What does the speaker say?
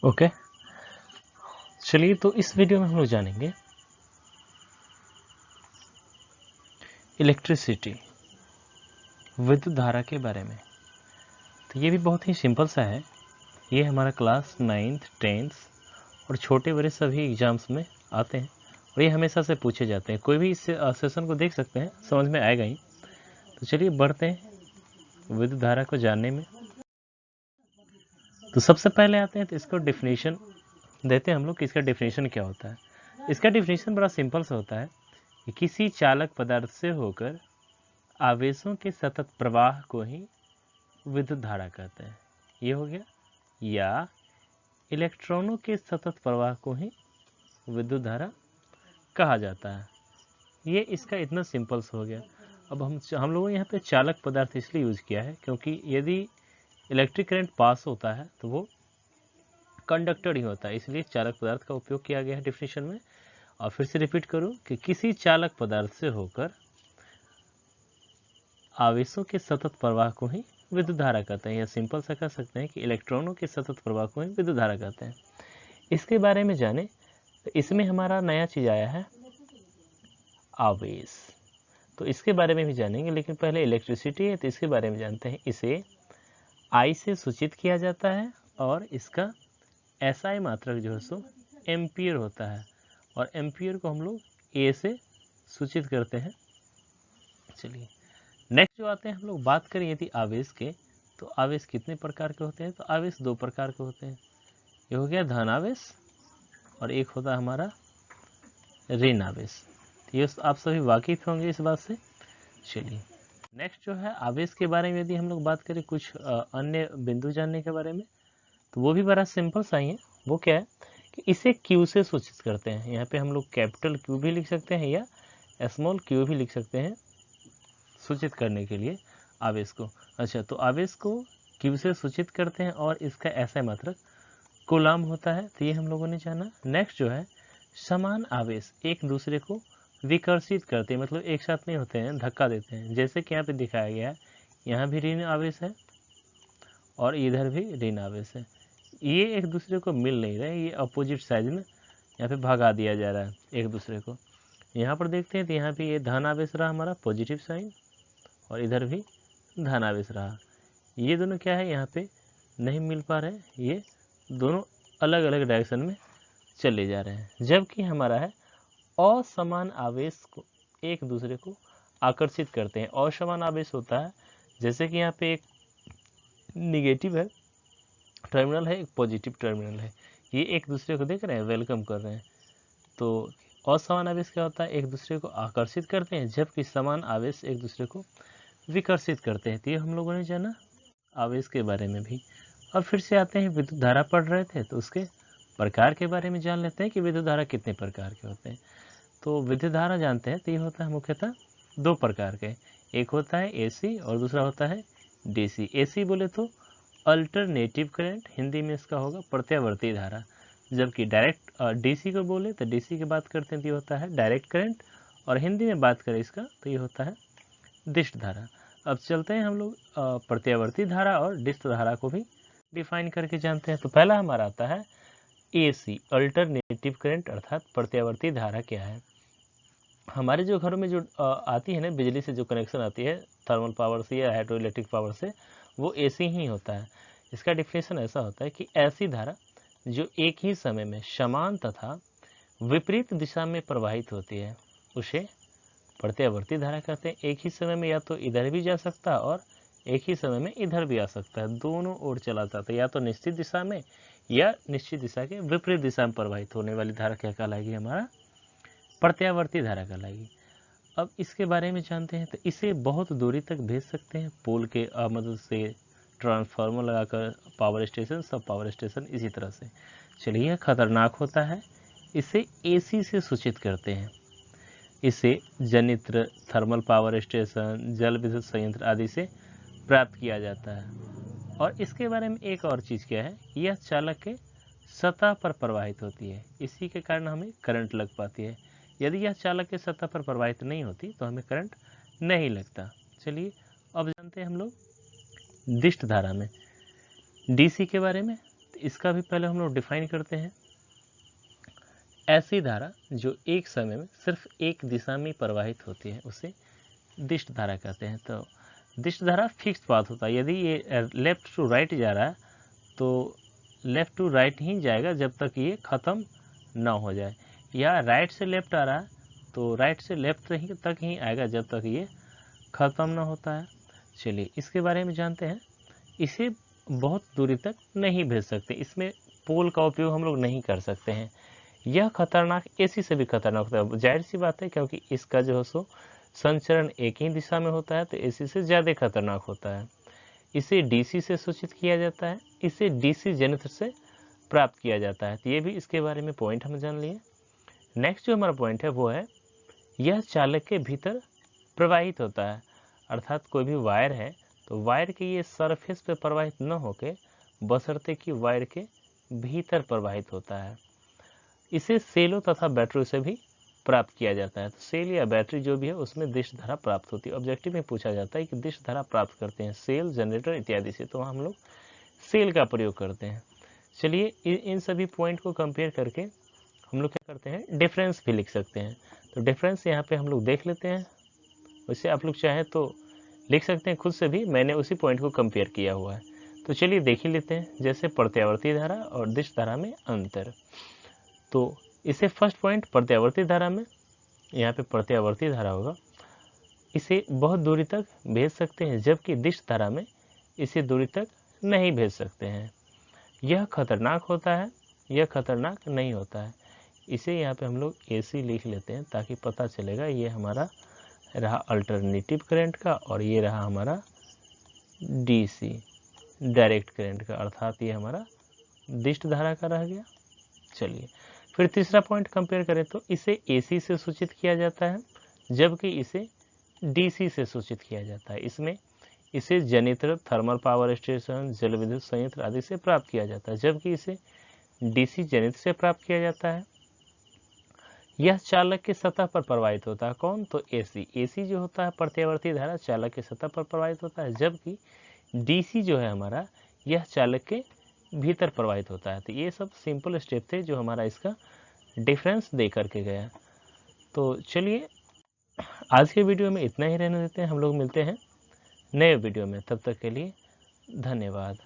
Okay, चलिए तो इस वीडियो में हम लोग जानेंगे इलेक्ट्रिसिटी, विद्युत धारा के बारे में। तो ये भी बहुत ही सिंपल सा है। ये हमारा क्लास 9th 10th और छोटे बड़े सभी एग्जाम्स में आते हैं और ये हमेशा से पूछे जाते हैं। कोई भी इस सेशन को देख सकते हैं, समझ में आएगा ही। तो चलिए बढ़ते हैं विद्युत धारा को जानने में। तो सबसे पहले आते हैं तो इसको डेफिनेशन देते हैं हम लोग कि इसका डेफिनेशन क्या होता है। इसका डेफिनेशन बड़ा सिंपल सा होता है कि किसी चालक पदार्थ से होकर आवेशों के सतत प्रवाह को ही विद्युत धारा कहते हैं। ये हो गया। या इलेक्ट्रॉनों के सतत प्रवाह को ही विद्युत धारा कहा जाता है। ये इसका इतना सिंपल सा हो गया। अब हम लोगों ने यहाँ पे चालक पदार्थ इसलिए यूज किया है क्योंकि यदि इलेक्ट्रिक करंट पास होता है तो वो कंडक्टर ही होता है, इसलिए चालक पदार्थ का उपयोग किया गया है डेफिनेशन में। और फिर से रिपीट करूं कि किसी चालक पदार्थ से होकर आवेशों के सतत प्रवाह को ही विद्युत धारा कहते हैं, या सिंपल सा कह सकते हैं कि इलेक्ट्रॉनों के सतत प्रवाह को ही विद्युत धारा कहते हैं। इसके बारे में जाने तो इसमें हमारा नया चीज आया है आवेश। तो इसके बारे में भी जानेंगे, लेकिन पहले इलेक्ट्रिसिटी है तो इसके बारे में जानते हैं। इसे आई से सूचित किया जाता है और इसका एसआई मात्रक जो है सो एम्पियर होता है, और एम्पियर को हम लोग ए से सूचित करते हैं। चलिए नेक्स्ट जो आते हैं, हम लोग बात करें यदि आवेश के, तो आवेश कितने प्रकार के होते हैं। तो आवेश दो प्रकार के होते हैं। ये हो गया धन आवेश और एक होता है हमारा ऋण आवेश। ये आप सभी वाकिफ होंगे इस बात से। चलिए नेक्स्ट जो है आवेश के बारे में यदि हम लोग बात करें कुछ अन्य बिंदु जानने के बारे में, तो वो भी बड़ा सिंपल सा ही है। वो क्या है कि इसे क्यू से सूचित करते हैं। यहाँ पे हम लोग कैपिटल क्यू भी लिख सकते हैं या स्मॉल क्यू भी लिख सकते हैं सूचित करने के लिए आवेश को। अच्छा, तो आवेश को क्यू से सूचित करते हैं और इसका ऐसा मात्रक कूलाम होता है। तो ये हम लोगों ने जाना। नेक्स्ट जो है समान आवेश एक दूसरे को विकर्षित करते हैं, मतलब एक साथ नहीं होते हैं, धक्का देते हैं। जैसे कि यहाँ पे दिखाया गया है, यहाँ भी ऋण आवेश है और इधर भी ऋण आवेश है। ये एक दूसरे को मिल नहीं रहे, ये अपोजिट साइड में यहाँ पे भगा दिया जा रहा है एक दूसरे को। यहाँ पर देखते हैं तो यहाँ पे ये धन आवेश रहा हमारा पॉजिटिव साइन, और इधर भी धन आवेश रहा। ये दोनों क्या है, यहाँ पे नहीं मिल पा रहे, ये दोनों अलग अलग डायरेक्शन में चले जा रहे हैं। जबकि हमारा है असमान आवेश को एक दूसरे को आकर्षित करते हैं। असमान आवेश होता है जैसे कि यहाँ पे एक निगेटिव है टर्मिनल है, एक पॉजिटिव टर्मिनल है, ये एक दूसरे को देख रहे हैं, वेलकम कर रहे हैं। तो असमान आवेश क्या होता है, एक दूसरे को आकर्षित करते हैं, जबकि समान आवेश एक दूसरे को विकर्षित करते हैं। तो ये हम लोगों ने जाना आवेश के बारे में भी। अब फिर से आते हैं, विद्युत धारा पढ़ रहे थे तो उसके प्रकार के बारे में जान लेते हैं कि विद्युत धारा कितने प्रकार के होते हैं। तो विद्युत धारा जानते हैं तो ये होता है मुख्यतः दो प्रकार के। एक होता है एसी और दूसरा होता है डीसी। एसी बोले तो अल्टरनेटिव करंट, हिंदी में इसका होगा प्रत्यावर्ती धारा। जबकि डायरेक्ट डीसी को बोले तो डीसी की बात करते हैं तो ये होता है डायरेक्ट करंट, और हिंदी में बात करें इसका तो ये होता है डिस्ट धारा। अब चलते हैं हम लोग प्रत्यावर्ती धारा और डिस्ट धारा को भी डिफाइन करके जानते हैं। तो पहला हमारा आता है एसी अल्टरनेटिव करंट, अर्थात प्रत्यावर्ती धारा क्या है। हमारे जो घरों में जो आती है ना, बिजली से जो कनेक्शन आती है थर्मल पावर से या हाइड्रो इलेक्ट्रिक पावर से, वो एसी ही होता है। इसका डिफिनेशन ऐसा होता है कि ऐसी धारा जो एक ही समय में समान तथा विपरीत दिशा में प्रवाहित होती है उसे प्रत्यावर्ती धारा कहते हैं। एक ही समय में या तो इधर भी जा सकता है और एक ही समय में इधर भी आ सकता है, दोनों ओर चला जाता है, या तो निश्चित दिशा में या निश्चित दिशा के विपरीत दिशा में प्रवाहित होने वाली धारा क्या कहलाएगी, हमारा प्रत्यावर्ती धारा कहलाएगी। अब इसके बारे में जानते हैं। तो इसे बहुत दूरी तक भेज सकते हैं पोल के मदद से, ट्रांसफार्मर लगाकर, पावर स्टेशन, सब पावर स्टेशन, इसी तरह से। चलिए यह खतरनाक होता है, इसे एसी से सूचित करते हैं। इसे जनित्र, थर्मल पावर स्टेशन, जल विद्युत संयंत्र आदि से प्राप्त किया जाता है। और इसके बारे में एक और चीज़ क्या है, यह चालक के सतह पर प्रवाहित होती है, इसी के कारण हमें करंट लग पाती है। यदि यह चालक के सतह पर प्रवाहित नहीं होती तो हमें करंट नहीं लगता। चलिए अब जानते हैं हम लोग डिस्ट धारा में डीसी के बारे में। तो इसका भी पहले हम लोग डिफाइन करते हैं। ऐसी धारा जो एक समय में सिर्फ एक दिशा में प्रवाहित होती है उसे दिष्ट धारा कहते हैं। तो दिष्ट धारा फिक्स पाथ होता है। यदि ये लेफ्ट टू राइट जा रहा है तो लेफ्ट टू राइट ही जाएगा जब तक ये ख़त्म ना हो जाए, या राइट से लेफ्ट आ रहा है तो राइट से लेफ्ट तक ही आएगा जब तक ये ख़त्म ना होता है। चलिए इसके बारे में जानते हैं। इसे बहुत दूरी तक नहीं भेज सकते, इसमें पोल का उपयोग हम लोग नहीं कर सकते हैं। यह खतरनाक एसी से भी खतरनाक होता है। जाहिर सी बात है, क्योंकि इसका जो है सो संचरण एक ही दिशा में होता है तो एसी से ज़्यादा खतरनाक होता है। इसे डीसी से सूचित किया जाता है, इसे डीसी जनित्र से प्राप्त किया जाता है। तो ये भी इसके बारे में पॉइंट हम जान लिए। नेक्स्ट जो हमारा पॉइंट है वो है यह चालक के भीतर प्रवाहित होता है। अर्थात कोई भी वायर है तो वायर के ये सरफेस पे प्रवाहित न होके बशर्ते कि वायर के भीतर प्रवाहित होता है। इसे सेलों तथा बैटरी से भी प्राप्त किया जाता है। तो सेल या बैटरी जो भी है उसमें दिष्ट धारा प्राप्त होती है। ऑब्जेक्टिव में पूछा जाता है कि दिष्ट धारा प्राप्त करते हैं सेल, जनरेटर इत्यादि से, तो हम लोग सेल का प्रयोग करते हैं। चलिए इन सभी पॉइंट को कंपेयर करके हम लोग क्या करते हैं, डिफरेंस भी लिख सकते हैं। तो डिफरेंस यहाँ पे हम लोग देख लेते हैं। वैसे आप लोग चाहें तो लिख सकते हैं खुद से भी, मैंने उसी पॉइंट को कंपेयर किया हुआ है। तो चलिए देख ही लेते हैं। जैसे प्रत्यावर्ती धारा और दिष्ट धारा में अंतर। तो इसे फर्स्ट पॉइंट प्रत्यावर्ती धारा में, यहाँ पे प्रत्यावर्ती धारा होगा, इसे बहुत दूरी तक भेज सकते हैं, जबकि दिष्ट धारा में इसे दूरी तक नहीं भेज सकते हैं। यह खतरनाक होता है, यह खतरनाक नहीं होता है। इसे यहाँ पे हम लोग AC लिख लेते हैं ताकि पता चलेगा ये हमारा रहा अल्टरनेटिव करंट का और ये रहा हमारा DC डायरेक्ट करंट का, अर्थात ये हमारा दिष्ट धारा का रह गया। चलिए फिर तीसरा पॉइंट कंपेयर करें तो इसे AC से सूचित किया जाता है, जबकि इसे DC से सूचित किया जाता है। इसमें इसे जनित्र, थर्मल पावर स्टेशन, जल विद्युत संयंत्र आदि से प्राप्त किया जाता है, जबकि इसे DC जनित्र से प्राप्त किया जाता है। यह चालक के सतह पर प्रवाहित होता है। कौन? तो AC जो होता है प्रत्यावर्ती धारा चालक के सतह पर प्रवाहित होता है, जबकि DC जो है हमारा यह चालक के भीतर प्रवाहित होता है। तो ये सब सिंपल स्टेप थे जो हमारा इसका डिफरेंस दे करके गया। तो चलिए आज के वीडियो में इतना ही रहने देते हैं। हम लोग मिलते हैं नए वीडियो में, तब तक के लिए धन्यवाद।